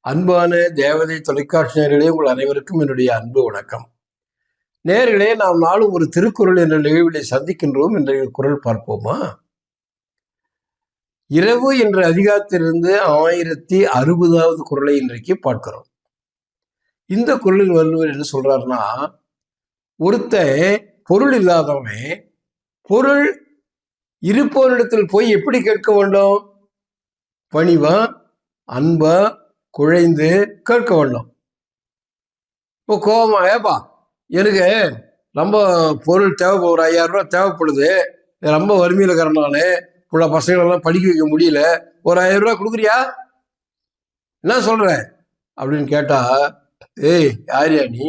அன்பான தேவதை தொலைக்காட்சி நேயர்களே, உங்கள் அனைவருக்கும் என்னுடைய அன்பு வணக்கம். நேயர்களே, நாம் நாளும் ஒரு திருக்குறள் என்ற நிகழ்விலை சந்திக்கின்றோம். இன்றைய குறள் பார்ப்போமா? இரவு என்ற அதிகாரத்திலிருந்து 1060வது குறளை இன்றைக்கு பார்க்கிறோம். இந்த குறளில் வள்ளுவர் என்ன சொல்றாருன்னா, ஒருத்தன் பொருள் இல்லாதவன் பொருள் இருப்பவரிடத்தில் போய் எப்படி கேட்க வேண்டும்? பணிவா, அன்பா, குழைந்து கேட்க வேண்டும். இப்போ கோபமா, ஏப்பா எனக்கு ரொம்ப பொருள் தேவைப்படுது, ஒரு 5000 ரூபா தேவைப்படுது, ரொம்ப வறுமையில் இருக்கிறேன், நான் உள்ள பசங்களெல்லாம் படிக்க வைக்க முடியல, ஒரு 1000 ரூபா கொடுக்குறியா, என்ன சொல்ற அப்படின்னு கேட்டா, ஏய் யாரியா நீ,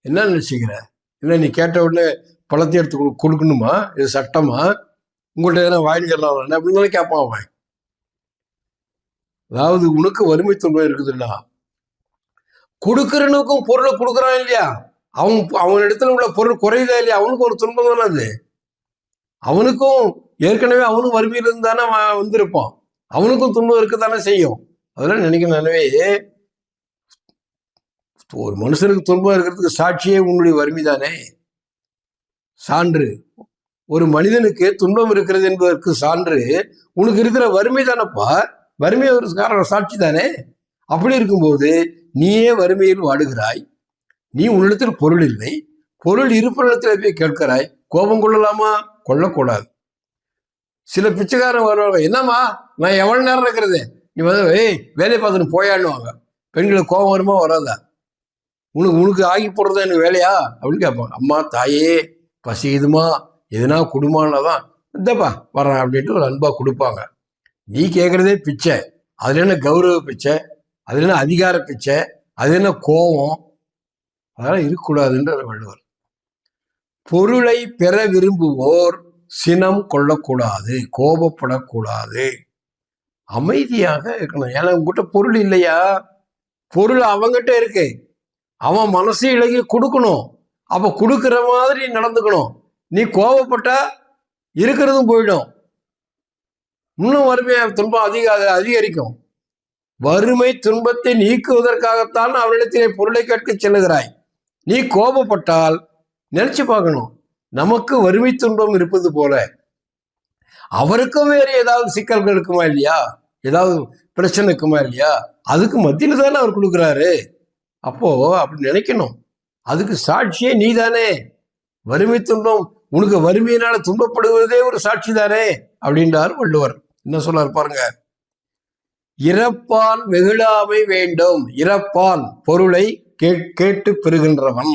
என்ன நினைச்சுக்கிற, என்ன நீ கேட்ட உடனே பழத்தை எடுத்து கொடுக்கணுமா, இது சட்டமா, உங்கள்கிட்ட எதனா வாங்கிக்கலாம் அப்படின்னு கேட்பான் அவன். அதாவது உனக்கு வறுமை துன்பம் இருக்குதுல்ல, கொடுக்கறனுக்கும் பொருளை கொடுக்குறான் இல்லையா, அவன் இடத்துல உள்ள பொருள் குறையுதா இல்லையா, அவனுக்கு ஒரு துன்பம் தானே அது. அவனுக்கும் ஏற்கனவே அவனும் வறுமையில இருந்து தானே வந்திருப்பான், அவனுக்கும் துன்பம் இருக்குதானே செய்யும். அதெல்லாம் நினைக்கணும். எனவே ஒரு மனுஷனுக்கு துன்பம் இருக்கிறதுக்கு சாட்சியே உன்னுடைய வறுமை தானே, சான்று. ஒரு மனிதனுக்கு துன்பம் இருக்கிறது என்பதற்கு சான்று உனக்கு இருக்கிற வறுமை தானப்பா. வறுமை ஒரு காரணம், சாட்சி தானே. அப்படி இருக்கும்போது நீயே வறுமையில் வாடுகிறாய், நீ உன்னிடத்தில் பொருள் இல்லை, பொருள் இருப்பிடத்தில் போய் கேட்கிறாய், கோபம் கொள்ளலாமா? கொள்ளக்கூடாது. சில பிச்சைக்காரன் வருவாங்க, என்னம்மா நான் எவ்வளவு நேரம் இருக்கிறது, நீ வந்து ஏய் வேலையை பார்த்துன்னு போயாடுவாங்க. பெண்களுக்கு கோபம் வருமா வராதா? உனக்கு ஆகி போடுறதா எனக்கு வேலையா அப்படின்னு கேட்பாங்க. அம்மா தாயே பசிக்குதுமா, எதுனா குடும்பம்னாதான் இந்தப்பா வர்றேன் அப்படின்ட்டு ஒரு அன்பா கொடுப்பாங்க. நீ கேட்கறதே பிச்சை, அதுல என்ன கௌரவ பிச்சை, அதுல என்ன அதிகார பிச்சை, அது என்ன கோபம், அதெல்லாம் இருக்கக்கூடாதுன்ற வள்ளுவர். பொருளை பெற விரும்புவோர் சினம் கொள்ளக்கூடாது, கோபப்படக்கூடாது, அமைதியாக இருக்கணும். ஏன்னா உங்ககிட்ட பொருள் இல்லையா, பொருள் அவங்கிட்ட இருக்கு, அவன் மனசு இலகி கொடுக்கணும், அப்ப கொடுக்கிற மாதிரி நடந்துக்கணும். நீ கோபப்பட்டா இருக்கிறதும் போயிடும், இன்னும் வறுமையா துன்பம் அதிகரிக்கும். வறுமை துன்பத்தை நீக்குவதற்காகத்தான் அவரிடத்திலே பொருளை கேட்க செல்லுகிறாய். நீ கோபப்பட்டால் நினைச்சு பார்க்கணும், நமக்கு வறுமை துன்பம் இருப்பது போல அவருக்கும் வேறு ஏதாவது சிக்கல்கள் இருக்குமா இல்லையா, ஏதாவது பிரச்சனை இருக்குமா இல்லையா, அதுக்கு மத்தியில தானே அவர் கொடுக்குறாரு. அப்போ அப்படி நினைக்கணும். அதுக்கு சாட்சியே நீ தானே. வறுமை துன்பம் உனக்கு வறுமையினால துன்பப்படுவதே ஒரு சாட்சி தானே அப்படின்றார் வள்ளுவர். என்ன சொல்றாரு பாருங்க, இறப்பான் வெகுளாமை வேண்டும். இறப்பான் பொருளை கேட்டு பெறுகின்றவன்,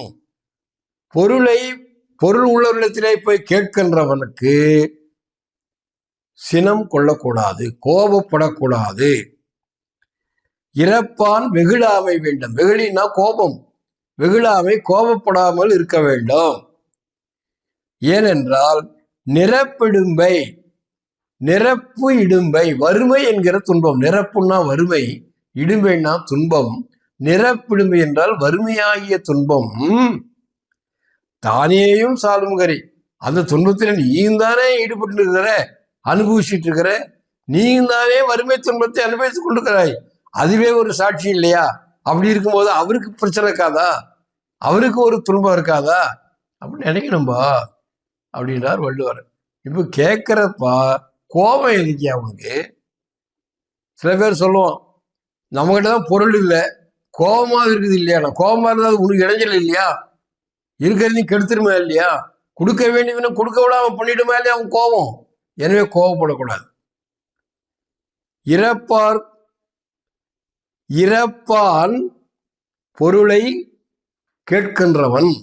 பொருள் உள்ளவரிடத்திலே போய் கேட்கின்றவனுக்கு சினம் கொள்ளக்கூடாது, கோபப்படக்கூடாது. இறப்பான் வெகுளாமை வேண்டும். வெகுளினா கோபம், வெகுளாமை கோபப்படாமல் இருக்க வேண்டும். ஏனென்றால் நிரப்பிடும்பை, நிரப்பு இடும்பை, வறுமை என்கிற துன்பம். நிரப்புன்னா வறுமை, இடும்பைனா துன்பம். நிரப்பிடும்பை என்றால் வறுமையாகிய துன்பம் தானேயும் சாலும் கரி. அந்த துன்பத்தில் நீயும் தானே ஈடுபட்டு இருக்கிற, அனுபவிச்சுட்டு இருக்கிற, நீயும் தானே வறுமை துன்பத்தை அனுபவித்துக் கொண்டிருக்கிறாய். அதுவே ஒரு சாட்சி இல்லையா? அப்படி இருக்கும்போது அவருக்கு பிரச்சனை இருக்காதா, அவருக்கு ஒரு துன்பம் இருக்காதா அப்படின்னு நினைக்கணும்பா அப்படின்றார் வள்ளுவர். இப்ப கேட்கிறப்பா கோபம் இருக்கியா உனக்கு? சில பேர் சொல்லுவோம், நம்மகிட்ட தான் பொருள் இல்லை, கோபமா இருக்குது இல்லையா, நான் கோபமா இருந்தால் உனக்கு இடைஞ்சல் இல்லையா, இருக்கிறதையும் கெடுத்துருமா இல்லையா, கொடுக்க வேண்டியவனும் கொடுக்க விடாம பண்ணிடுமா இல்லையா அவன் கோபம். எனவே கோபப்படக்கூடாது. இறப்பான் பொருளை கேட்கின்றவன்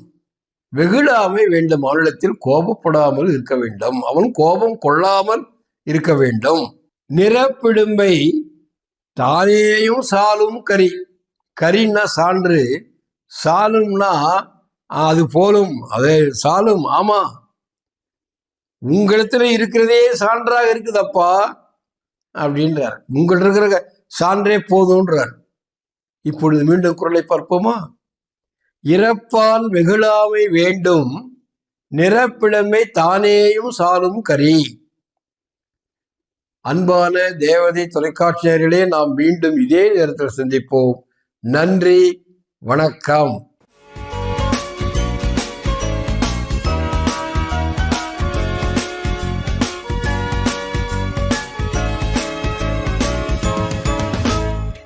வெகுளாமை வேண்டும். அவனிடத்தில் கோபப்படாமல் இருக்க வேண்டும், அவன் கோபம் கொள்ளாமல் இருக்க வேண்டும். நிரப்பிடும்பை தானேயும் சாலும் கரி. கரின்னா சான்று, சாலும்னா அது போலும், அதே சாலும். ஆமா, உங்களிடத்துல இருக்கிறதே சான்றாக இருக்குதப்பா அப்படின்றார். உங்கள்ட்ட இருக்கிற சான்றே போதும்ன்றார். இப்பொழுது மீண்டும் குறளை பார்ப்போமா? இறப்பான் வெகுளாமை வேண்டும், நிரப்பிடமை தானேயும் சாலும் கரி. அன்பான தேவதை தொலைக்காட்சி நேயர்களே, நாம் மீண்டும் இதே நேரத்தில் சந்திப்போம். நன்றி, வணக்கம்.